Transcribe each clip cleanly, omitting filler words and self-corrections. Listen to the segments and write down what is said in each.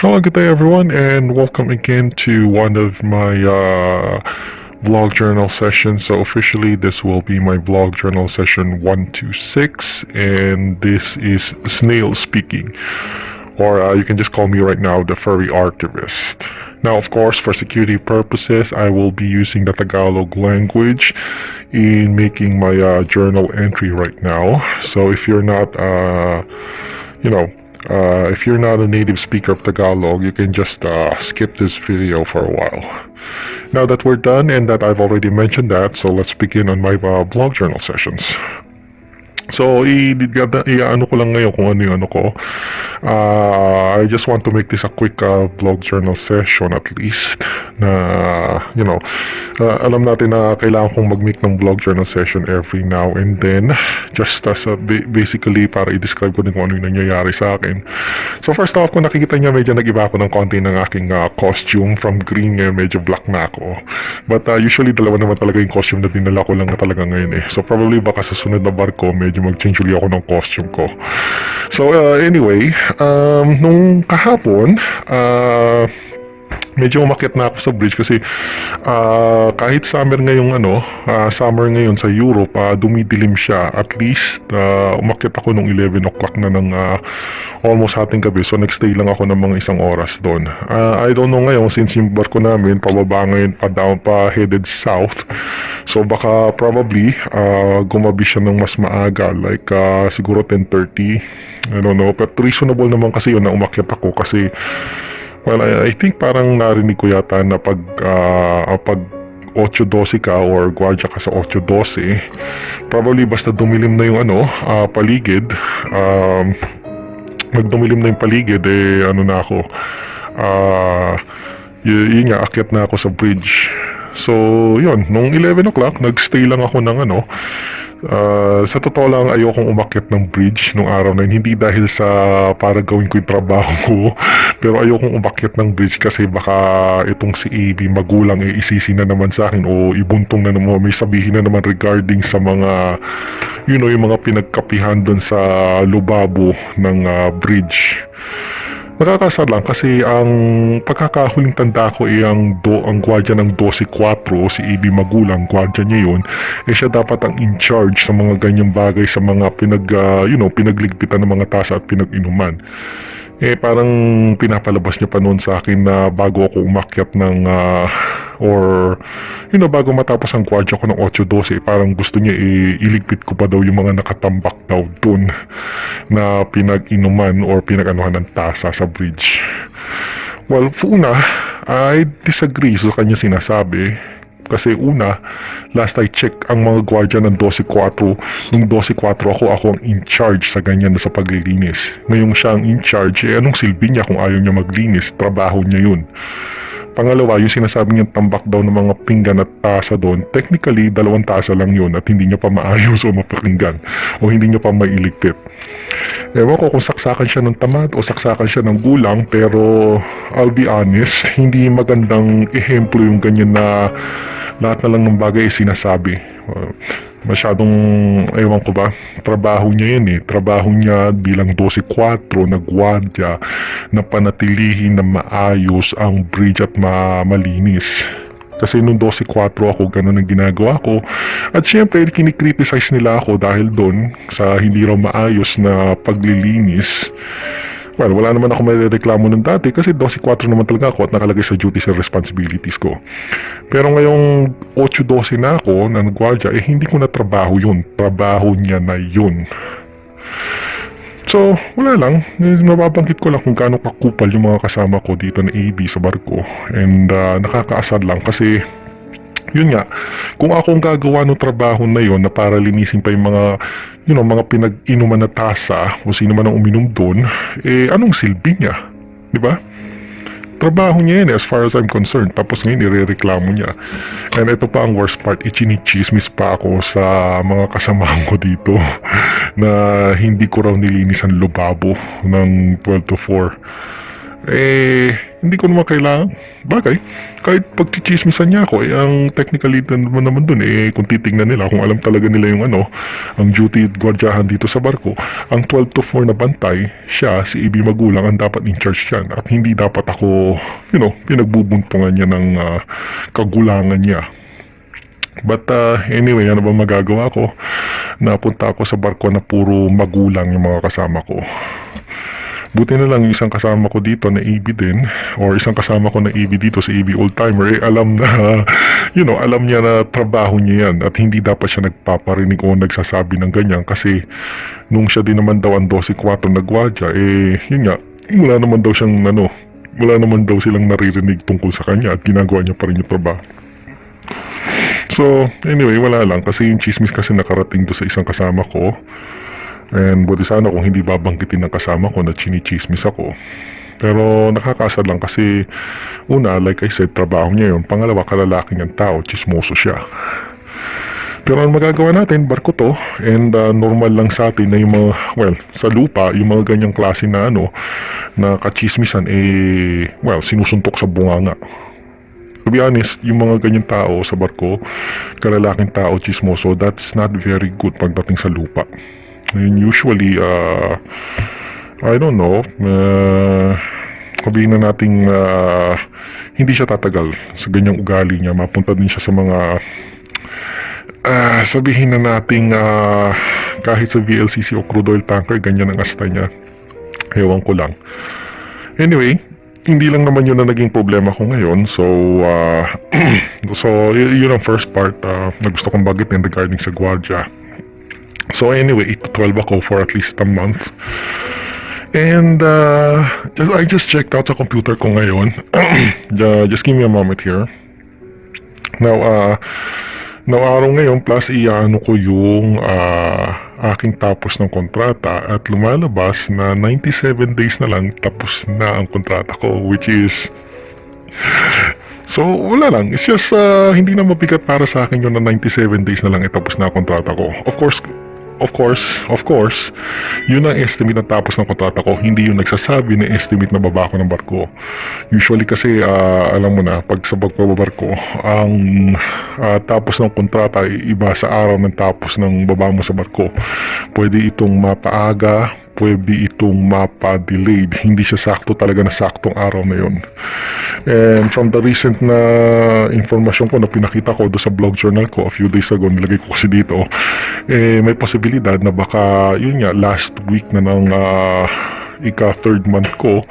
Hello, good day everyone, and welcome again to one of my vlog journal sessions. So officially, this will be my vlog journal session 126, and this is Snail speaking, or you can just call me right now the furry archivist. Now, of course, for security purposes, I will be using the Tagalog language in making my journal entry right now. So if you're not, you know, if you're not a native speaker of Tagalog, you can just skip this video for a while. Now that we're done and that I've already mentioned that, so let's begin on my blog journal sessions. So, i-ano ko lang ngayon kung ano yung ano ko. I just want to make this a quick vlog journal session at least. Na, alam natin na kailangan kong mag-make ng vlog journal session every now and then. Just as basically para i-describe ko din kung ano yung nangyayari sa akin. So, first off, kung nakikita niya, medyo nag-iba ako ng konti ng aking costume. From green ngayon, medyo black na ako. But usually, dalawa naman talaga yung costume na dinala ko lang na talaga ngayon eh. So, probably baka sa sunod na barko, medyo mag-change ulit ako ng costume ko. So, anyway, nung kahapon, medyo umakyat na ako sa bridge kasi kahit summer ngayon sa Europe, dumidilim siya. At least, umakyat ako nung 11 o'clock na ng almost hating gabi. So, nagstay lang ako ng mga isang oras doon. I don't know ngayon, since yung barko namin, pababa ngayon, headed south. So, baka probably, gumabi siya ng mas maaga. Like, siguro 10:30. I don't know. But reasonable naman kasi yun na umakyat ako kasi well, I think parang narinig ko yata na pag 8:12 ka or gwardiya ka sa 8:12, probably basta dumilim na yung paligid, magdumilim na yung paligid, na ako, yun nga, akyat na ako sa bridge. So, yun, nung 11 o'clock, nagstay lang ako ng sa totoo lang, ayokong umakyat ng bridge nung araw na yun. Hindi dahil sa para gawin ko yung trabaho ko, pero ayokong umakyat ng bridge kasi baka itong si AB magulang isisi na naman sa akin o ibuntong na naman, may sabihin na naman regarding sa mga yung mga pinagkapihan doon sa lubabo ng bridge. Nakakasar lang kasi ang pagkakahuling tanda ko ang gwardiya ng 12-4, si AB magulang, gwardiya niya yun, siya dapat ang in charge sa mga ganyang bagay, sa mga pinagligpitan ng mga tasa at pinag-inuman. Parang pinapalabas niya pa noon sa akin na bago ako umakyat ng bago matapos ang gwardiya ko ng 8:12, parang gusto niya iligpit ko pa daw yung mga nakatambak daw dun na pinag-inuman or pinag-anuhan ng tasa sa bridge. Well, una, I disagree sa kanya sinasabi. Kasi una, last I check, ang mga gwardiya ng 12-4, nung 12-4 ako ang in charge sa ganyan na sa paglilinis. Ngayong siya ang in charge, anong silbi niya kung ayaw niya maglinis? Trabaho niya yun. Pangalawa, yung sinasabi niyang tambak daw ng mga pinggan at tasa doon, technically, 2 tasa lang yun at hindi niya pa maayos o mapakinggan o hindi niya pa mailigpit. Ewan ko kung saksakan siya ng tamad o saksakan siya ng gulang, pero I'll be honest, hindi magandang ehemplo yung ganyan na lahat na lang ng bagay sinasabi. Masyadong, ewan ko ba, trabaho niya yun trabaho niya bilang 12-4 na gwardiya na panatilihin na maayos ang bridge at malinis. Kasi nung 12-4 ako, ganun ang ginagawa ko. At syempre, kinikriticize nila ako dahil doon sa hindi raw maayos na paglilinis. Well, wala naman ako may reklamo ng dati kasi 12-4 naman talaga ako at nakalagay sa duties and responsibilities ko. Pero ngayong 8:12 na ako na nagwardya, hindi ko na trabaho yun. Trabaho niya na yun. So, wala lang. Nababanggit ko lang kung gaano kakupal yung mga kasama ko dito na AB sa barko. And nakakaasar lang kasi yun nga, kung ako ang gagawa ng trabaho na yon na para linisin pa yung mga mga pinag-inuman na tasa o sino man ang uminom doon, anong silbi niya? Di ba? Trabaho niya yun as far as I'm concerned. Tapos ngayon irereklamo niya. And ito pa ang worst part, ichinichismis pa ako sa mga kasamahan ko dito na hindi ko raw nilinis ang lubabo ng 12-4. hindi ko naman kailangan. Bagay, kahit pagchichismisan niya ako, ang technically naman dun, kung titignan nila, kung alam talaga nila yung ang duty at gwardiyahan dito sa barko, ang 12 to 4 na bantay, siya, si Ibi Magulang, ang dapat in charge yan. At hindi dapat ako, pinagbubuntungan niya ng kagulangan niya. But anyway, ano ba magagawa ko? Napunta ako sa barko na puro magulang yung mga kasama ko. Buti na lang yung isang kasama ko dito na AB din, or isang kasama ko na AB dito sa AB Oldtimer, alam na, alam niya na trabaho niya yan at hindi dapat siya nagpaparinig o nagsasabi ng ganyan kasi nung siya din naman daw ang 12-4 na gwardiya, yun nga, wala naman daw silang naririnig tungkol sa kanya at ginagawa niya pa rin yung trabaho. So, anyway, wala lang. Kasi yung chismis kasi nakarating do sa isang kasama ko. And buti sana kung hindi babanggitin ng kasama ko na chinichismis ako. Pero nakakasad lang kasi una, like I said, trabaho niya yun. Pangalawa, kalalaking ang tao, chismoso siya. Pero ang magagawa natin, barko to. And normal lang sa atin na yung mga, sa lupa, yung mga ganyang klase na na kachismisan, sinusuntok sa bunganga. To be honest, yung mga ganyan tao sa barko, kalalaking tao, chismoso, that's not very good pagdating sa lupa. And usually, I don't know, sabihin na nating hindi siya tatagal sa ganyang ugali niya. Mapunta din siya sa mga, sabihin na nating kahit sa VLCC o crude oil tanker, ganyan ang asta niya. Ewan ko lang. Anyway, hindi lang naman yun na naging problema ko ngayon. So, yun ang first part na gusto kong bagitin regarding sa gwardiya. So anyway, 8 to 12 ako for at least a month. And I just checked out sa computer ko ngayon. Just give me a moment here. Now araw ngayon plus iano ko yung aking tapos ng kontrata at lumalabas na 97 days na lang tapos na ang kontrata ko, which is so wala lang, it's just hindi na mabigat para sa akin yun na 97 days na lang tapos na ang kontrata ko. Of course, yun ang estimate na tapos ng kontrata ko, hindi yung nagsasabi na estimate na baba ko ng barko. Usually kasi, alam mo na, pag sa pagbabarko, ang tapos ng kontrata ay iba sa araw ng tapos ng baba mo sa barko. Pwede itong mapaaga, pwede itong mapa-delayed. Hindi siya sakto talaga na saktong araw na yun. And from the recent na informasyon ko na pinakita ko do sa blog journal ko a few days ago, nilagay ko kasi dito, may posibilidad na baka, yun nga, last week na ng ika-third month ko,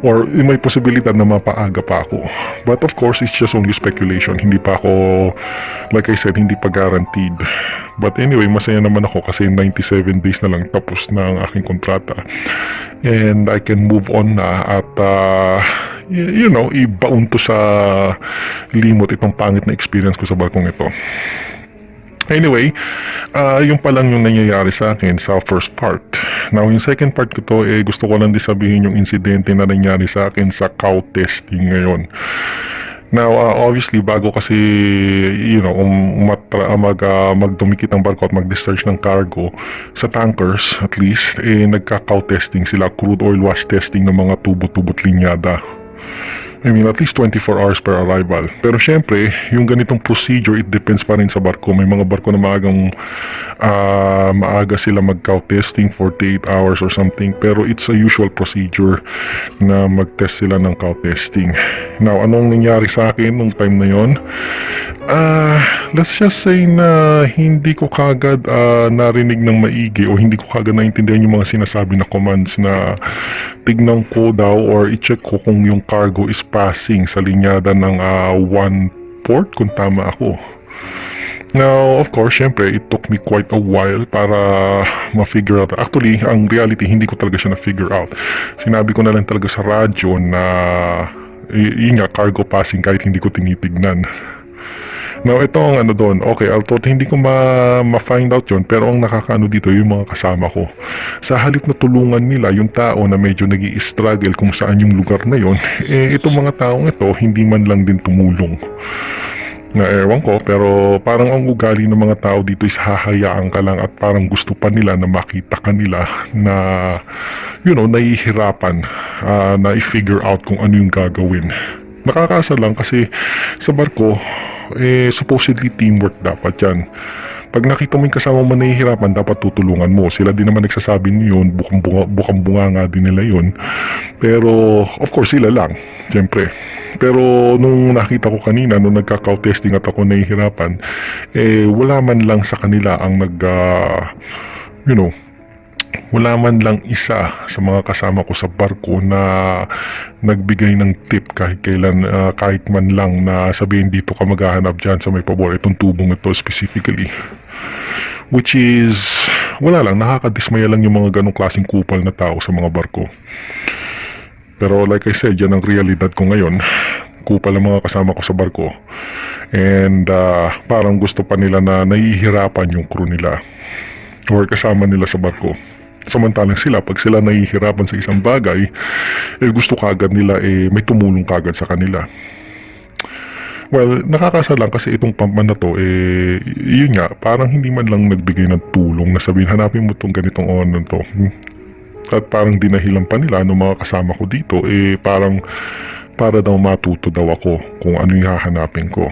or may posibilidad na mapaaga pa ako. But of course, it's just only speculation. Hindi pa ako, like I said, hindi pa guaranteed. But anyway, masaya naman ako kasi 97 days na lang tapos na ang aking kontrata. And I can move on na at, ibaon to sa limot itong pangit na experience ko sa barkong ito. Anyway, yung pa lang yung nangyayari sa akin sa first part. Now, yung second part ko to, gusto ko lang din sabihin yung insidente na nangyari sa akin sa cow testing ngayon. Now, obviously, bago kasi, magdumikit ng barko at mag-discharge ng cargo sa tankers, at least, nagka-cow testing sila, crude oil wash testing ng mga tubo-tubo't linyada. At least 24 hours per arrival. Pero syempre, yung ganitong procedure, it depends pa rin sa barko. May mga barko na maaga sila mag-cow testing, 48 hours or something. Pero it's a usual procedure na mag-test sila ng cow testing. Now, anong nangyari sa akin nung time na yon? Let's just say na hindi ko kagad narinig ng maigi o hindi ko kagad naintindihan yung mga sinasabi na commands na tignan ko daw or i-check ko kung yung cargo is passing sa linyada ng 1 port kung tama ako. Now, of course, syempre, it took me quite a while para ma-figure out. Actually, ang reality, hindi ko talaga siya na-figure out. Sinabi ko na lang talaga sa radyo na yun nga, cargo passing kahit hindi ko tinitignan. Now, ito ang doon. Okay, although hindi ko ma-find out yun, pero ang nakakaano dito yung mga kasama ko. Sa halip na tulungan nila yung tao na medyo nag-i-struggle kung saan yung lugar na yun, itong mga taong ito, hindi man lang din tumulong. Na ewan ko, pero parang ang ugali ng mga tao dito is hahayaan ka lang at parang gusto pa nila na makita ka nila na, nahihirapan na i-figure out kung ano yung gagawin. Nakakaasar lang kasi sa barko, supposedly teamwork dapat yan. Pag nakita mo yung kasama mo nahihirapan, dapat tutulungan mo. Sila din naman nagsasabi yun, bukang-bunga nga din nila yun. Pero, of course, sila lang, siyempre. Pero nung nakita ko kanina, nung nagka-cow testing at ako nahihirapan, wala man lang sa kanila ang you know, wala man lang isa sa mga kasama ko sa barko na nagbigay ng tip kahit kailan, kahit man lang na sabihin dito ka maghahanap dyan sa may pabor, itong tubong ito specifically. Which is, wala lang, nakakadismaya lang yung mga ganong klaseng kupal na tao sa mga barko. Pero like I said, yan ang realidad ko ngayon. Kupal ang mga kasama ko sa barko. And parang gusto pa nila na nahihirapan yung crew nila or kasama nila sa barko. Samantalang sila, pag sila nahihirapan sa isang bagay, gusto kagad nila may tumulong kagad sa kanila. Well, nakakasar lang kasi itong pampan na to, yun nga, parang hindi man lang nagbigay ng tulong na sabihin, hanapin mo tong ganitong ono to. At parang dinahilan pa nila ng mga kasama ko dito, parang para daw matuto daw ako kung ano yung hahanapin ko.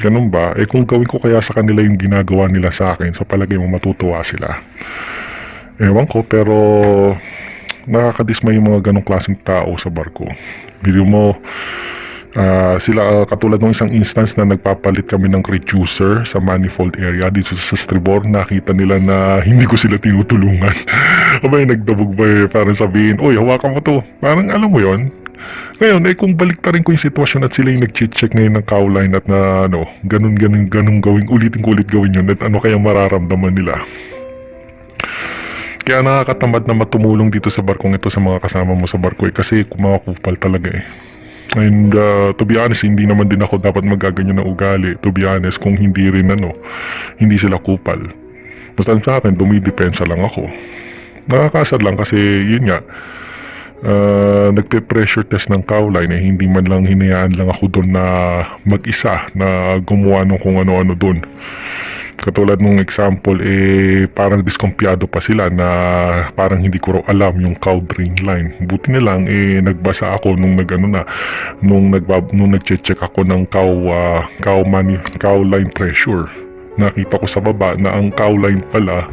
Ganun ba? Kung gawin ko kaya sa kanila yung ginagawa nila sa akin, so palagay mo matutuwa sila. Ewan ko, pero nakakadismay yung mga ganong klaseng tao sa barko. Bili mo, sila katulad ng isang instance na nagpapalit kami ng reducer sa manifold area dito sa stribor, nakita nila na hindi ko sila tinutulungan. Abay, nagdabog ba parang sabihin, oy, hawakan mo to. Parang alam mo yon. Ngayon, kung baliktarin ko yung sitwasyon at sila yung nag-check ngayon ng cowline at na ganun gawin, ulitin ko ulit gawin yun, at ano kaya mararamdaman nila. Kaya nakakatamad na matumulong dito sa barkong ito sa mga kasama mo sa barko kasi kumakupal talaga And to be honest, hindi naman din ako dapat magaganyan ng ugali, to be honest, kung hindi rin hindi sila kupal. Basta sa akin, dumidepensa lang ako. Nakakasad lang kasi yun nga, nagpe-pressure test ng cowline, hindi man lang hinayaan lang ako doon na mag-isa na gumawa ng kung ano-ano doon. Katulad nung example, parang diskumpiyado pa sila na parang hindi ko raw alam yung cow drain line. Buti na lang, nagbasa ako nung nung nag-check ako ng cow line pressure. Nakita ko sa baba na ang cow line pala,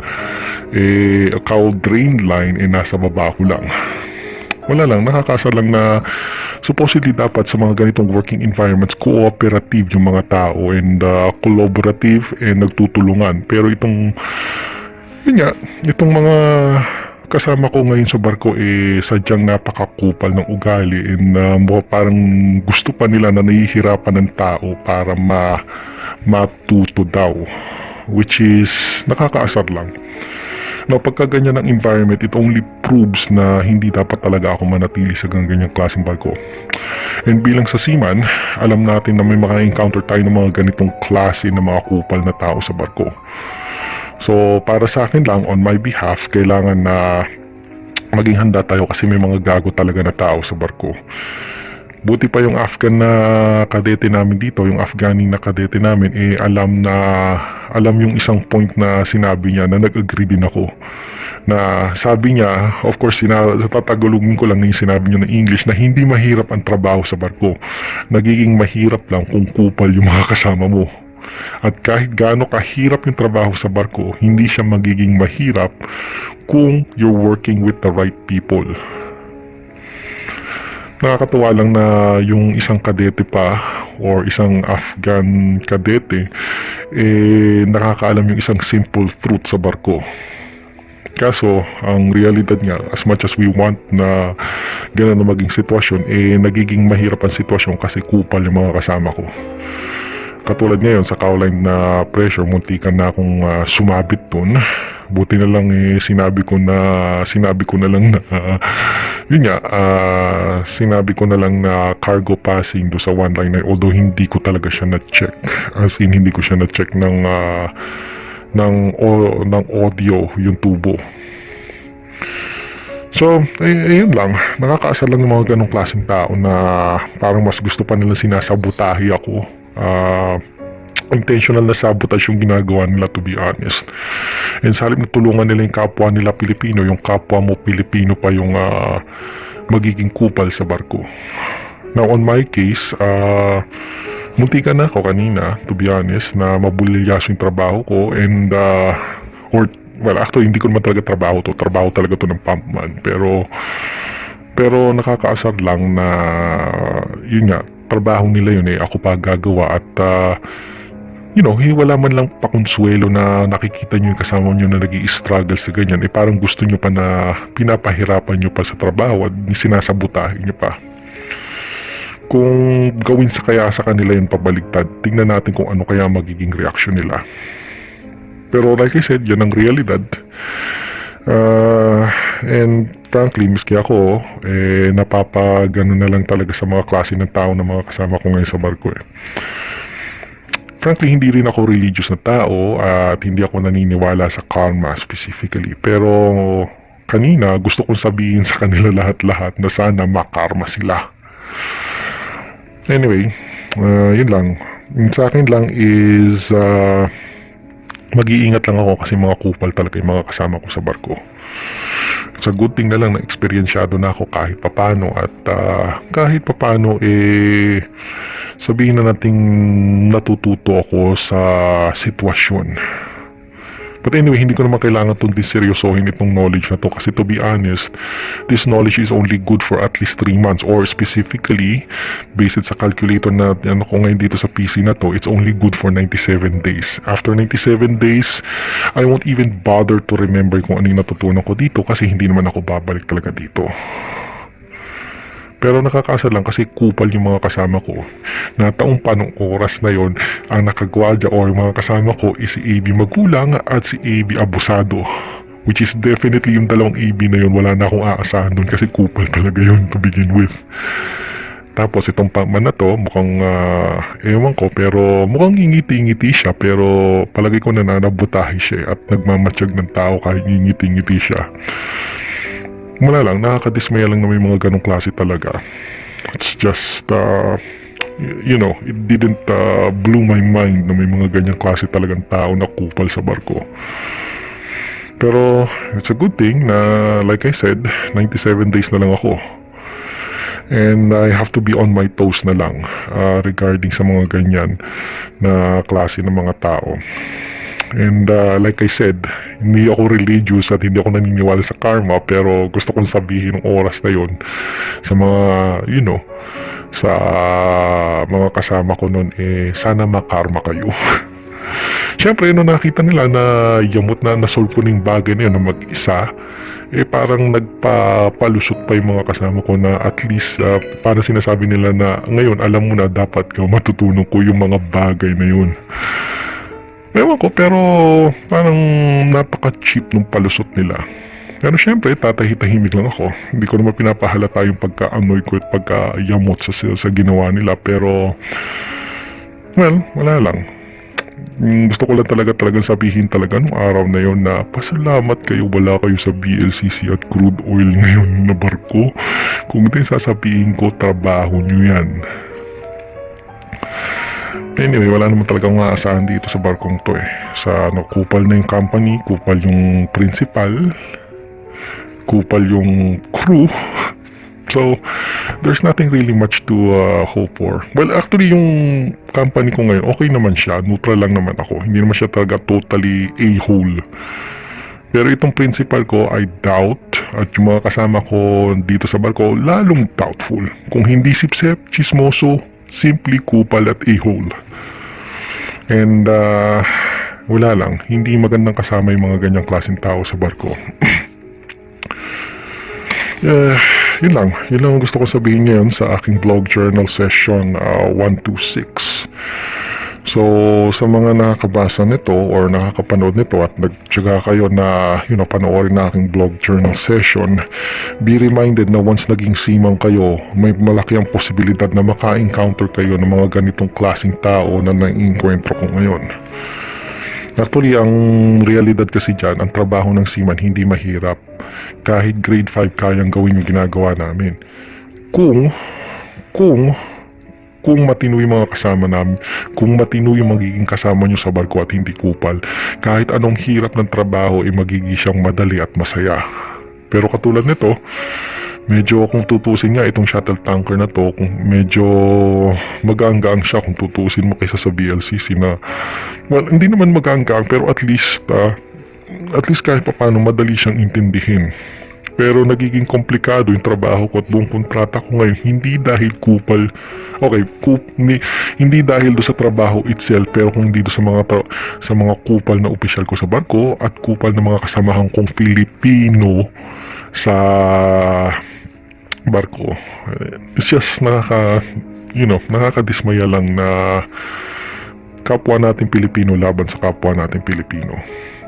cow drain line, nasa baba ko lang. Wala lang, nakakasar lang na supposedly dapat sa mga ganitong working environments, cooperative yung mga tao and collaborative and nagtutulungan. Pero yun nga, itong mga kasama ko ngayon sa barko sadyang napakakupal ng ugali and parang gusto pa nila na nahihirapan ng tao para matuto daw, which is nakakaasar lang. No, pagka ganyan ang environment, it only proves na hindi dapat talaga ako manatili sa ganyang klaseng barko. And bilang sa seaman, alam natin na may maka-encounter tayo ng mga ganitong klase na mga kupal na tao sa barko. So, para sa akin lang, on my behalf, kailangan na maging handa tayo kasi may mga gago talaga na tao sa barko. Buti pa yung Afghan na kadete namin dito, yung Afghani na kadete namin, alam yung isang point na sinabi niya na nag-agree din ako. Na sabi niya, of course, tatatagulugin ko lang yung sinabi niya na English, na hindi mahirap ang trabaho sa barko. Nagiging mahirap lang kung kupal yung mga kasama mo. At kahit gaano kahirap yung trabaho sa barko, hindi siya magiging mahirap kung you're working with the right people. Nakakatuwa lang na yung isang kadete pa or isang Afghan kadete nakakaalam yung isang simple truth sa barko. Kaso, ang realidad nga, as much as we want na gano'n na maging sitwasyon, nagiging mahirap ang sitwasyon kasi kupal yung mga kasama ko. Katulad ngayon sa cowline na pressure, muntikan na akong sumabit dun. Buti na lang sinabi ko na lang na yun nga, sinabi ko na lang na cargo passing do sa 199, although hindi ko talaga siya na-check, as in hindi ko siya na-check ng audio yung tubo. So, ayun lang, nakakaasar lang yung mga ganong klaseng tao na parang mas gusto pa nila sinasabutahe ako intentional na sabotage yung ginagawa nila, to be honest. And sa halip na tulungan nila yung kapwa nila Pilipino, yung kapwa mo Pilipino pa yung magiging kupal sa barko. Now on my case, muntika na ako kanina, to be honest, na mabulilyaso yung trabaho ko, and well, actually hindi ko naman talaga trabaho talaga to ng pumpman, pero nakakaasar lang na yun nga, trabaho nila yun, ako pa gagawa, at wala man lang pakonsuelo na nakikita nyo yung kasama nyo na nag-i-struggle sa ganyan, parang gusto nyo pa na pinapahirapan nyo pa sa trabaho at sinasabotahin nyo pa. Kung gawin kaya sa kanila yun pabaligtad, tingnan natin kung ano kaya magiging reaksyon nila. Pero like I said, yan ang realidad. And frankly, miski ako, napapagano na lang talaga sa mga klase ng tao na mga kasama ko ngayon sa barko. Frankly, hindi rin ako religious na tao at hindi ako naniniwala sa karma specifically. Pero kanina, gusto kong sabihin sa kanila lahat-lahat na sana makarma sila. Anyway, yun lang. Yung sa akin lang is mag-iingat lang ako kasi mga kupal talaga yung mga kasama ko sa barko. It's a good thing na lang na eksperyensyado na ako kahit papano, at kahit papano sabihin na nating natututo ako sa sitwasyon. But anyway, hindi ko naman kailangan itong seryosohin itong knowledge na to, kasi to be honest, this knowledge is only good for at least 3 months, or specifically, based sa calculator na ko ngayon dito sa PC na to, it's only good for 97 days. After 97 days, I won't even bother to remember kung ano yung natutunan ko dito, kasi hindi naman ako babalik talaga dito. Pero nakakasal lang kasi kupal yung mga kasama ko na taong panong oras na yon ang nakagwadya or yung mga kasama ko is si AB Magulang at si AB Abusado, which is definitely yung dalawang AB na yon, wala na akong aasahan dun kasi kupal talaga yon to begin with. Tapos itong pangman na to, mukhang ewan ko, pero mukhang ngingiti-ngiti siya, pero palagi ko nananabutahi siya at nagmamatsyag ng tao kahit ngingiti-ngiti siya. Wala lang, nakakadismaya lang na may mga ganong klase talaga. It's just, it didn't blow my mind na may mga ganyang klase talagang tao na kupal sa barko. Pero, it's a good thing na, like I said, 97 days na lang ako. And I have to be on my toes na lang regarding sa mga ganyan na klase ng mga tao. And like I said, hindi ako religious at hindi ako naniniwala sa karma, pero gusto kong sabihin ng oras na yon sa mga, sa mga kasama ko noon, sana makarma kayo. Siyempre, nakita nila na yamot na nasolve ko ng bagay na yun na mag-isa, parang nagpapalusot pa yung mga kasama ko na at least parang sinasabi nila na ngayon alam mo na dapat matutunan ko yung mga bagay na yun. Ewan ko, pero parang napaka-cheap nung palusot nila. Pero syempre, tatahimik lang ako. Hindi ko naman pinapahalata yung pagka-annoy ko at pagka-yamot sa ginawa nila. Pero, well, wala lang. Gusto ko lang talagang sabihin talaga nung araw na yon na pasalamat kayo, wala kayo sa VLCC at crude oil ngayon na barko. Kung ito yung sasabihin ko, trabaho nyo yan. Anyway, wala naman talagang maasahan dito sa barkong to Sa kupal na yung company, kupal yung principal, kupal yung crew. So, there's nothing really much to hope for. Well, actually, yung company ko ngayon, okay naman siya. Neutral lang naman ako. Hindi naman siya talaga totally a-hole. Pero itong principal ko, I doubt. At yung mga kasama ko dito sa barko, lalong doubtful. Kung hindi sipsep, chismoso, simply kupal at a-hole. And wala lang, hindi magandang kasama yung mga ganyang klaseng tao sa barko. Yun lang ang gusto ko sabihin ngayon sa aking blog journal session 126. So sa mga nakakabasa nito or nakakapanood nito at nagtyaga kayo na panoorin na aking blog journal session, be reminded na once naging seaman kayo, may malaki ang posibilidad na maka-encounter kayo ng mga ganitong klaseng tao na nai-encuentro ko ngayon. Actually, ang realidad kasi dyan, ang trabaho ng seaman hindi mahirap. Kahit grade 5 kayang gawin yung ginagawa namin. Kung kung matino yung mga kasama namin, kung matino yung magiging kasama nyo sa barko at hindi kupal, kahit anong hirap ng trabaho ay magiging siyang madali at masaya. Pero katulad nito, medyo kung tutusin nga itong shuttle tanker na to, kung medyo magaang-gaang siya kung tutusin mo kaysa sa VLCC na, well, hindi naman magaang-gaang pero at least kahit paano madali siyang intindihin. Pero nagiging komplikado yung trabaho ko at buong kontrata ko ngayon, hindi dahil kupal, okay, hindi dahil do sa trabaho itself, pero kung hindi do sa sa mga kupal na opisyal ko sa barko at kupal na mga kasamahan kong Pilipino sa barko. It's just nakakadismaya lang na kapwa natin Pilipino laban sa kapwa natin Pilipino.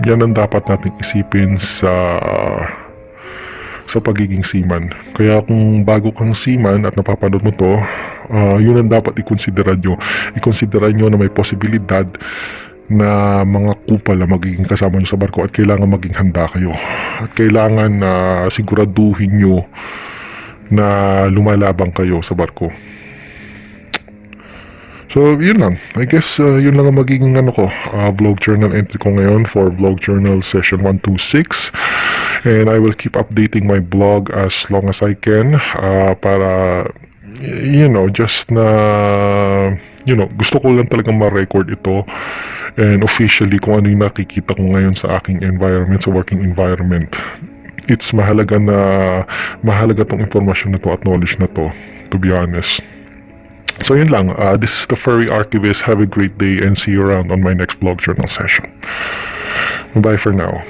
Yan ang dapat nating isipin sa pagiging seaman. Kaya kung bago kang seaman at napapanood mo to, yun ang dapat ikonsidera nyo. Ikonsidera nyo na may posibilidad na mga kupal na magiging kasama nyo sa barko at kailangan maging handa kayo. At kailangan na siguraduhin nyo na lumalabang kayo sa barko. So, yun lang. I guess, yun lang ang magiging vlog journal entry ko ngayon for vlog journal session 126. And I will keep updating my blog as long as I can para, just na, gusto ko lang talagang ma-record ito and officially kung ano yung nakikita ko ngayon sa aking environment, sa working environment. It's mahalaga tong informasyon na to at knowledge na to be honest. So yun lang, this is the Furry Archivist. Have a great day and see you around on my next blog journal session. Bye for now.